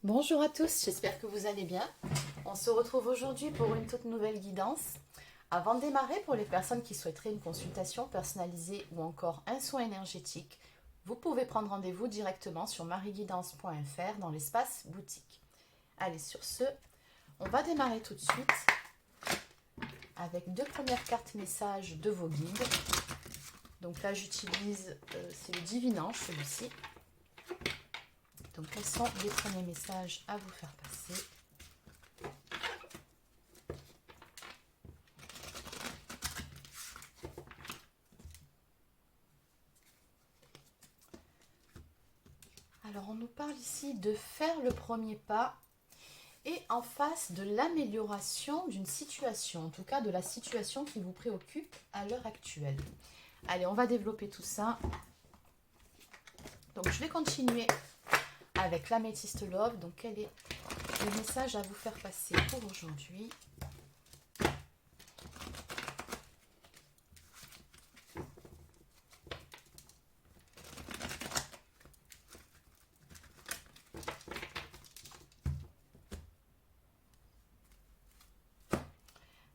Bonjour à tous, j'espère que vous allez bien. On se retrouve aujourd'hui pour une toute nouvelle guidance. Avant de démarrer, pour les personnes qui souhaiteraient une consultation personnalisée ou encore un soin énergétique, vous pouvez prendre rendez-vous directement sur marieguidance.fr dans l'espace boutique. Allez, sur ce, on va démarrer tout de suite avec deux premières cartes messages de vos guides. Donc là, j'utilise, c'est le Divin Ange, celui-ci. Donc, quels sont les premiers messages à vous faire passer? Alors, on nous parle ici de faire le premier pas et en face de l'amélioration d'une situation, en tout cas de la situation qui vous préoccupe à l'heure actuelle. Allez, on va développer tout ça. Donc, je vais continuer avec l'améthyste love. Donc, quel est le message à vous faire passer pour aujourd'hui?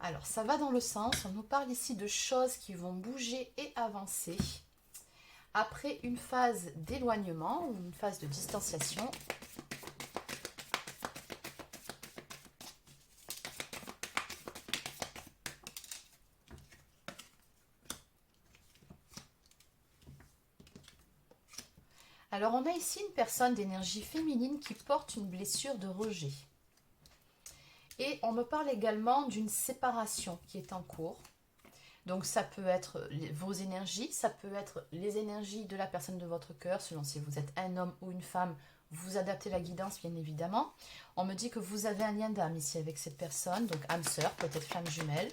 Alors, ça va dans le sens, on nous parle ici de choses qui vont bouger et avancer après une phase d'éloignement ou une phase de distanciation. Alors, on a ici une personne d'énergie féminine qui porte une blessure de rejet. Et on me parle également d'une séparation qui est en cours. Donc ça peut être vos énergies, ça peut être les énergies de la personne de votre cœur, selon si vous êtes un homme ou une femme, vous adaptez la guidance bien évidemment. On me dit que vous avez un lien d'âme ici avec cette personne, donc âme sœur, peut-être flamme jumelle.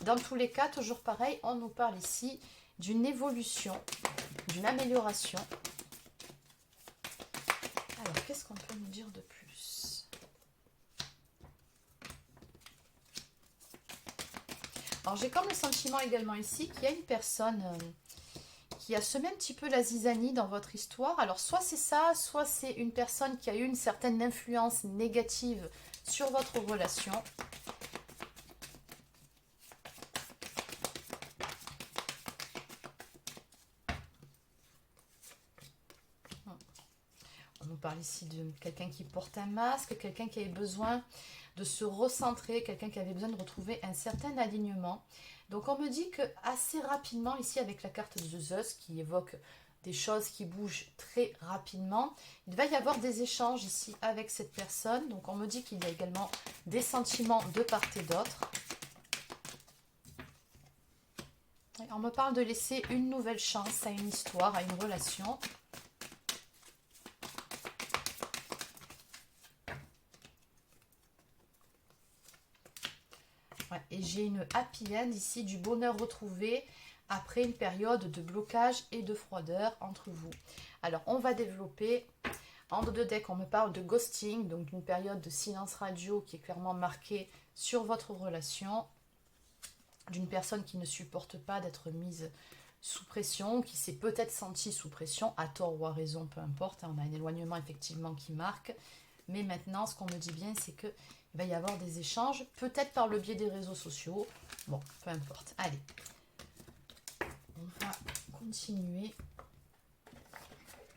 Dans tous les cas, toujours pareil, on nous parle ici d'une évolution, d'une amélioration. Alors, qu'est-ce qu'on peut nous dire de plus? Alors, j'ai comme le sentiment également ici qu'il y a une personne qui a semé un petit peu la zizanie dans votre histoire. Alors, soit c'est ça, soit c'est une personne qui a eu une certaine influence négative sur votre relation. On nous parle ici de quelqu'un qui porte un masque, quelqu'un qui avait besoin de se recentrer, quelqu'un qui avait besoin de retrouver un certain alignement. Donc on me dit que assez rapidement, ici avec la carte de Zeus qui évoque des choses qui bougent très rapidement, il va y avoir des échanges ici avec cette personne. Donc on me dit qu'il y a également des sentiments de part et d'autre. On me parle de laisser une nouvelle chance à une histoire, à une relation. Et j'ai une happy end ici, du bonheur retrouvé après une période de blocage et de froideur entre vous. Alors, on va développer. En dos de deck, on me parle de ghosting, donc d'une période de silence radio qui est clairement marquée sur votre relation, d'une personne qui ne supporte pas d'être mise sous pression, qui s'est peut-être sentie sous pression, à tort ou à raison, peu importe. On a un éloignement effectivement qui marque. Mais maintenant, ce qu'on me dit bien, c'est que il va y avoir des échanges, peut-être par le biais des réseaux sociaux. Bon, peu importe. Allez, on va continuer.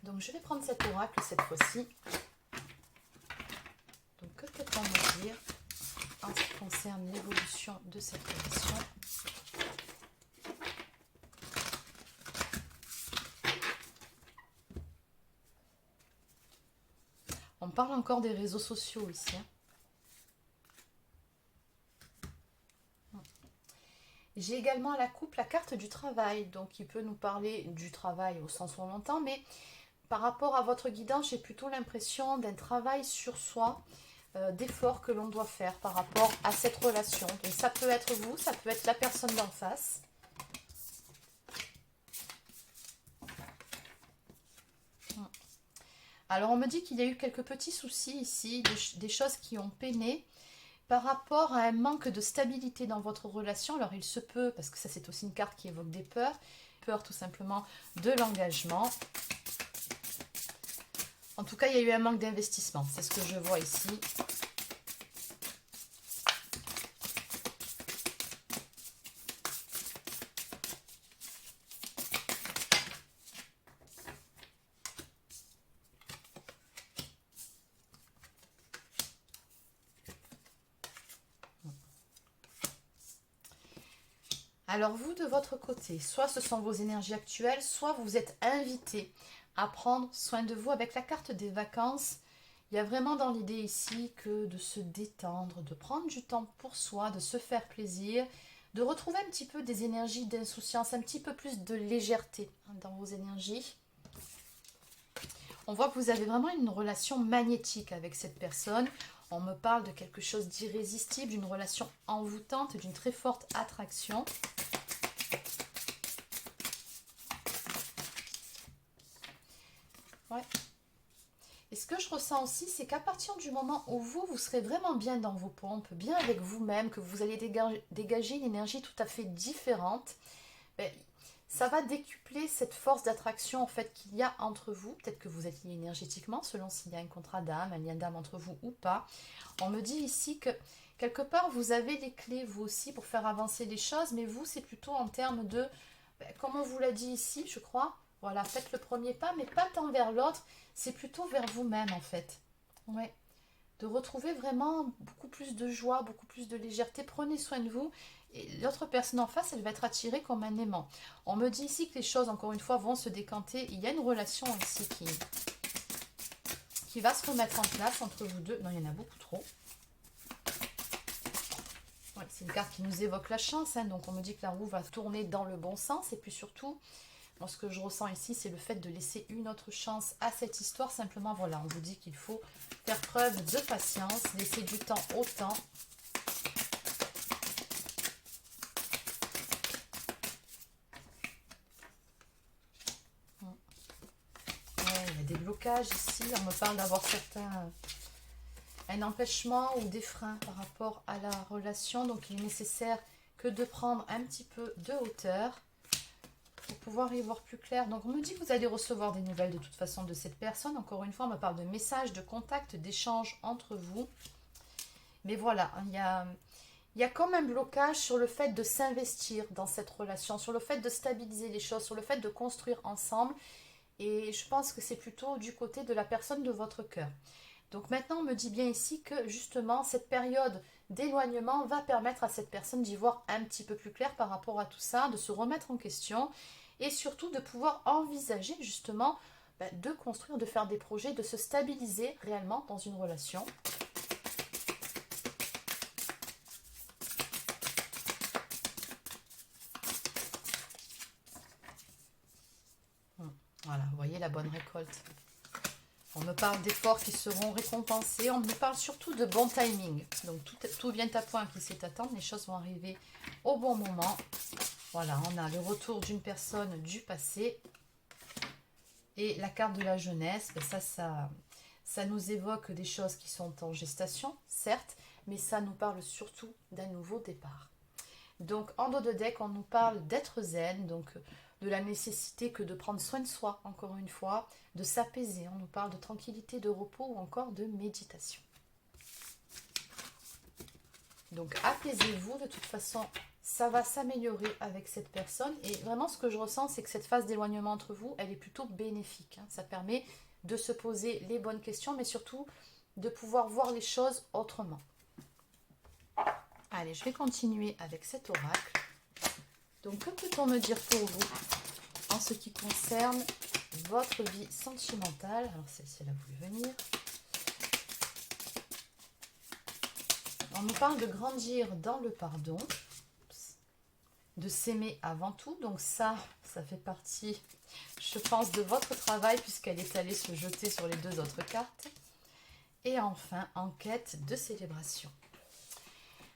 Donc, je vais prendre cet oracle cette fois-ci. Donc, que peut-on me dire en ce qui concerne l'évolution de cette relation? On parle encore des réseaux sociaux ici. J'ai également à la coupe la carte du travail, donc qui peut nous parler du travail au sens où on l'entend, mais par rapport à votre guidance, j'ai plutôt l'impression d'un travail sur soi, d'efforts que l'on doit faire par rapport à cette relation. Donc ça peut être vous, ça peut être la personne d'en face. Alors on me dit qu'il y a eu quelques petits soucis ici, des choses qui ont peiné par rapport à un manque de stabilité dans votre relation. Alors il se peut, parce que ça c'est aussi une carte qui évoque des peurs tout simplement de l'engagement. En tout cas, il y a eu un manque d'investissement. C'est ce que je vois ici. Alors vous, de votre côté, soit ce sont vos énergies actuelles, soit vous êtes invité à prendre soin de vous. Avec la carte des vacances, il y a vraiment dans l'idée ici que de se détendre, de prendre du temps pour soi, de se faire plaisir, de retrouver un petit peu des énergies d'insouciance, un petit peu plus de légèreté dans vos énergies. On voit que vous avez vraiment une relation magnétique avec cette personne. On me parle de quelque chose d'irrésistible, d'une relation envoûtante, d'une très forte attraction. Ouais. Et ce que je ressens aussi, c'est qu'à partir du moment où vous serez vraiment bien dans vos pompes, bien avec vous-même, que vous allez dégager une énergie tout à fait différente, ben, ça va décupler cette force d'attraction en fait qu'il y a entre vous. Peut-être que vous êtes liés énergétiquement, selon s'il y a un contrat d'âme, un lien d'âme entre vous ou pas. On me dit ici que quelque part, vous avez les clés, vous aussi, pour faire avancer les choses, mais vous, c'est plutôt en termes de, ben, comme on vous l'a dit ici, je crois, voilà, faites le premier pas, mais pas tant vers l'autre, c'est plutôt vers vous-même, en fait. Ouais. De retrouver vraiment beaucoup plus de joie, beaucoup plus de légèreté. Prenez soin de vous. Et l'autre personne en face, elle va être attirée comme un aimant. On me dit ici que les choses, encore une fois, vont se décanter. Il y a une relation ici qui va se remettre en place entre vous deux. Non, il y en a beaucoup trop. Ouais, c'est une carte qui nous évoque la chance. Hein, donc, on me dit que la roue va tourner dans le bon sens. Et puis surtout, moi, ce que je ressens ici, c'est le fait de laisser une autre chance à cette histoire. Simplement, voilà, on vous dit qu'il faut faire preuve de patience, laisser du temps au temps. Ouais, il y a des blocages ici. On me parle d'avoir un empêchement ou des freins par rapport à la relation. Donc, il est nécessaire que de prendre un petit peu de hauteur pour pouvoir y voir plus clair. Donc, on me dit que vous allez recevoir des nouvelles de toute façon de cette personne. Encore une fois, on me parle de messages, de contacts, d'échanges entre vous. Mais voilà, il y a comme un blocage sur le fait de s'investir dans cette relation, sur le fait de stabiliser les choses, sur le fait de construire ensemble. Et je pense que c'est plutôt du côté de la personne de votre cœur. Donc maintenant, on me dit bien ici que justement, cette période d'éloignement va permettre à cette personne d'y voir un petit peu plus clair par rapport à tout ça, de se remettre en question et surtout de pouvoir envisager justement de construire, de faire des projets, de se stabiliser réellement dans une relation. Voilà, vous voyez la bonne récolte. On me parle d'efforts qui seront récompensés. On me parle surtout de bon timing. Donc tout vient à point qui sait attendre. Les choses vont arriver au bon moment. Voilà, on a le retour d'une personne du passé. Et la carte de la jeunesse, ben ça nous évoque des choses qui sont en gestation, certes, mais ça nous parle surtout d'un nouveau départ. Donc en dos de deck, on nous parle d'être zen, donc de la nécessité que de prendre soin de soi, encore une fois, de s'apaiser. On nous parle de tranquillité, de repos ou encore de méditation. Donc apaisez-vous, de toute façon, ça va s'améliorer avec cette personne. Et vraiment, ce que je ressens, c'est que cette phase d'éloignement entre vous, elle est plutôt bénéfique. Ça permet de se poser les bonnes questions, mais surtout de pouvoir voir les choses autrement. Allez, je vais continuer avec cet oracle. Donc, que peut-on me dire pour vous en ce qui concerne votre vie sentimentale? Alors, celle-ci, elle a voulu venir. On nous parle de grandir dans le pardon, de s'aimer avant tout. Donc ça fait partie, je pense, de votre travail puisqu'elle est allée se jeter sur les deux autres cartes. Et enfin, en quête de célébration.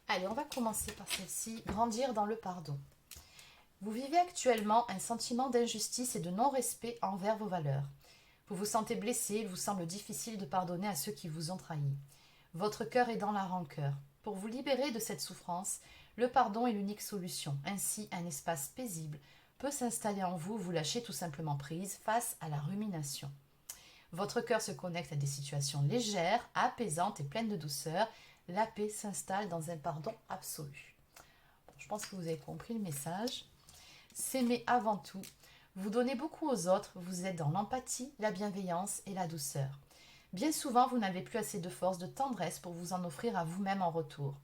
Allez, on va commencer par celle-ci, grandir dans le pardon. Vous vivez actuellement un sentiment d'injustice et de non-respect envers vos valeurs. Vous vous sentez blessé, il vous semble difficile de pardonner à ceux qui vous ont trahi. Votre cœur est dans la rancœur. Pour vous libérer de cette souffrance, le pardon est l'unique solution. Ainsi, un espace paisible peut s'installer en vous, vous lâchez tout simplement prise face à la rumination. Votre cœur se connecte à des situations légères, apaisantes et pleines de douceur. La paix s'installe dans un pardon absolu. Bon, je pense que vous avez compris le message. S'aimer avant tout. Vous donnez beaucoup aux autres, vous êtes dans l'empathie, la bienveillance et la douceur. Bien souvent, vous n'avez plus assez de force, de tendresse pour vous en offrir à vous-même en retour.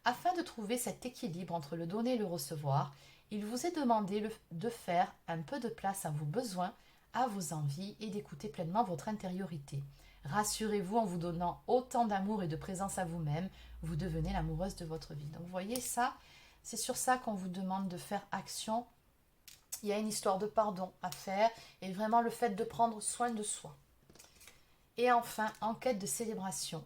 Afin de trouver cet équilibre entre le donner et le recevoir, il vous est demandé de faire un peu de place à vos besoins, à vos envies et d'écouter pleinement votre intériorité. Rassurez-vous, en vous donnant autant d'amour et de présence à vous-même, vous devenez l'amoureuse de votre vie. Donc vous voyez ça, c'est sur ça qu'on vous demande de faire action. Il y a une histoire de pardon à faire et vraiment le fait de prendre soin de soi. Et enfin, en quête de célébration,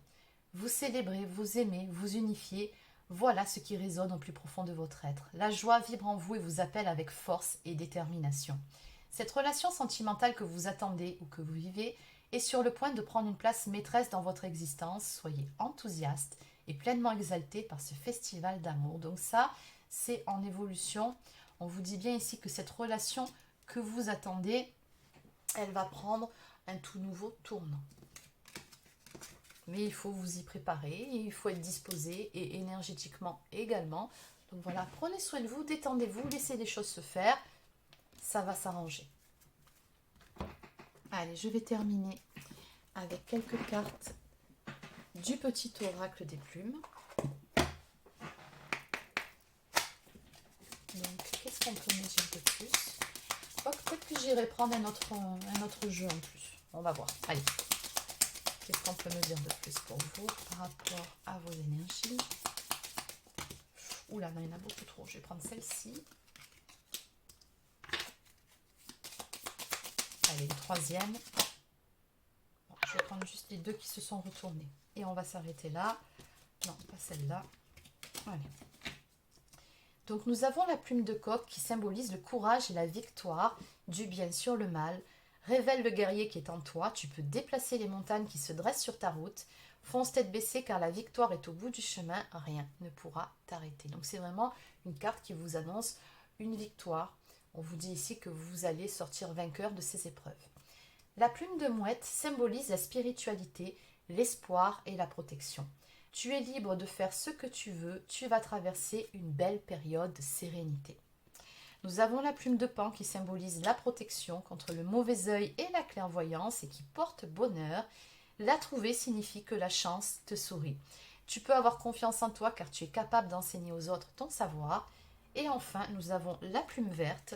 vous célébrez, vous aimez, vous unifiez. Voilà ce qui résonne au plus profond de votre être. La joie vibre en vous et vous appelle avec force et détermination. Cette relation sentimentale que vous attendez ou que vous vivez est sur le point de prendre une place maîtresse dans votre existence. Soyez enthousiaste et pleinement exalté par ce festival d'amour. Donc ça, c'est en évolution. On vous dit bien ici que cette relation que vous attendez, elle va prendre un tout nouveau tournant. Mais il faut vous y préparer, il faut être disposé et énergétiquement également. Donc voilà, prenez soin de vous, détendez-vous, laissez les choses se faire, ça va s'arranger. Allez, je vais terminer avec quelques cartes du petit oracle des plumes. Donc, qu'est-ce qu'on peut me dire de plus? Oh, peut-être que j'irai prendre un autre jeu en plus. On va voir. Allez. Qu'est-ce qu'on peut me dire de plus pour vous par rapport à vos énergies? Oula, non, il y en a beaucoup trop. Je vais prendre celle-ci. Allez, le troisième. Bon, je vais prendre juste les deux qui se sont retournés. Et on va s'arrêter là. Non, pas celle-là. Allez. Donc, nous avons la plume de coq qui symbolise le courage et la victoire du bien sur le mal. Révèle le guerrier qui est en toi, tu peux déplacer les montagnes qui se dressent sur ta route. Fonce tête baissée car la victoire est au bout du chemin, rien ne pourra t'arrêter. Donc c'est vraiment une carte qui vous annonce une victoire. On vous dit ici que vous allez sortir vainqueur de ces épreuves. La plume de mouette symbolise la spiritualité, l'espoir et la protection. Tu es libre de faire ce que tu veux, tu vas traverser une belle période de sérénité. Nous avons la plume de paon qui symbolise la protection contre le mauvais œil et la clairvoyance et qui porte bonheur. La trouver signifie que la chance te sourit. Tu peux avoir confiance en toi car tu es capable d'enseigner aux autres ton savoir. Et enfin, nous avons la plume verte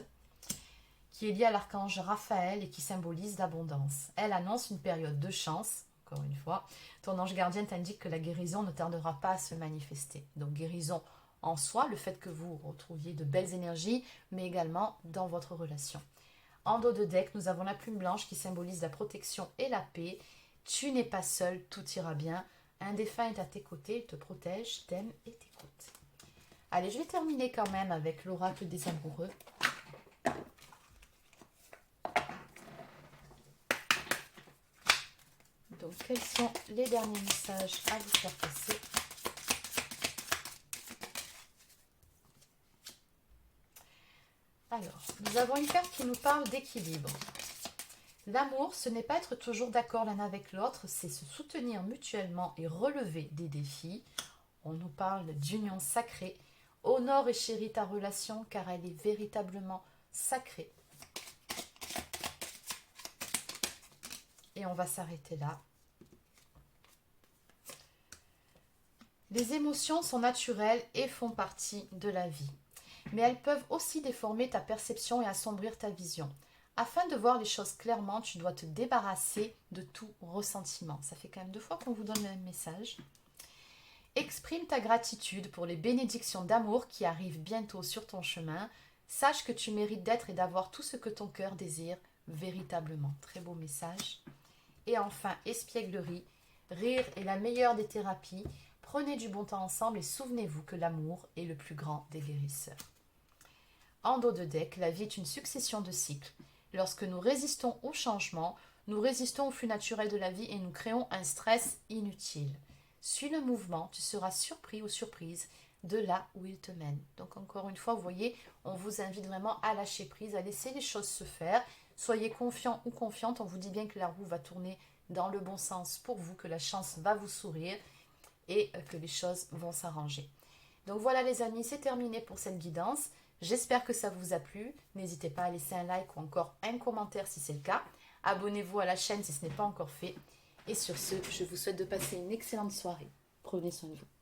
qui est liée à l'archange Raphaël et qui symbolise l'abondance. Elle annonce une période de chance. Encore une fois, ton ange gardien t'indique que la guérison ne tardera pas à se manifester. Donc guérison en soi, le fait que vous retrouviez de belles énergies, mais également dans votre relation. En dos de deck, nous avons la plume blanche qui symbolise la protection et la paix. Tu n'es pas seul, tout ira bien. Un défunt est à tes côtés, il te protège, t'aime et t'écoute. Allez, je vais terminer quand même avec l'oracle des amoureux. Donc, quels sont les derniers messages à vous faire passer ? Alors, nous avons une carte qui nous parle d'équilibre. L'amour, ce n'est pas être toujours d'accord l'un avec l'autre, c'est se soutenir mutuellement et relever des défis. On nous parle d'union sacrée. Honore et chéris ta relation car elle est véritablement sacrée. Et on va s'arrêter là. Les émotions sont naturelles et font partie de la vie. Mais elles peuvent aussi déformer ta perception et assombrir ta vision. Afin de voir les choses clairement, tu dois te débarrasser de tout ressentiment. Ça fait quand même 2 fois qu'on vous donne le même message. Exprime ta gratitude pour les bénédictions d'amour qui arrivent bientôt sur ton chemin. Sache que tu mérites d'être et d'avoir tout ce que ton cœur désire véritablement. Très beau message. Et enfin, espièglerie. Rire est la meilleure des thérapies. Prenez du bon temps ensemble et souvenez-vous que l'amour est le plus grand des guérisseurs. En dos de deck, la vie est une succession de cycles. Lorsque nous résistons au changement, nous résistons au flux naturel de la vie et nous créons un stress inutile. Suis le mouvement, tu seras surpris ou surprise de là où il te mène. Donc encore une fois, vous voyez, on vous invite vraiment à lâcher prise, à laisser les choses se faire. Soyez confiant ou confiante, on vous dit bien que la roue va tourner dans le bon sens pour vous, que la chance va vous sourire et que les choses vont s'arranger. Donc voilà les amis, c'est terminé pour cette guidance. J'espère que ça vous a plu. N'hésitez pas à laisser un like ou encore un commentaire si c'est le cas. Abonnez-vous à la chaîne si ce n'est pas encore fait. Et sur ce, je vous souhaite de passer une excellente soirée. Prenez soin de vous.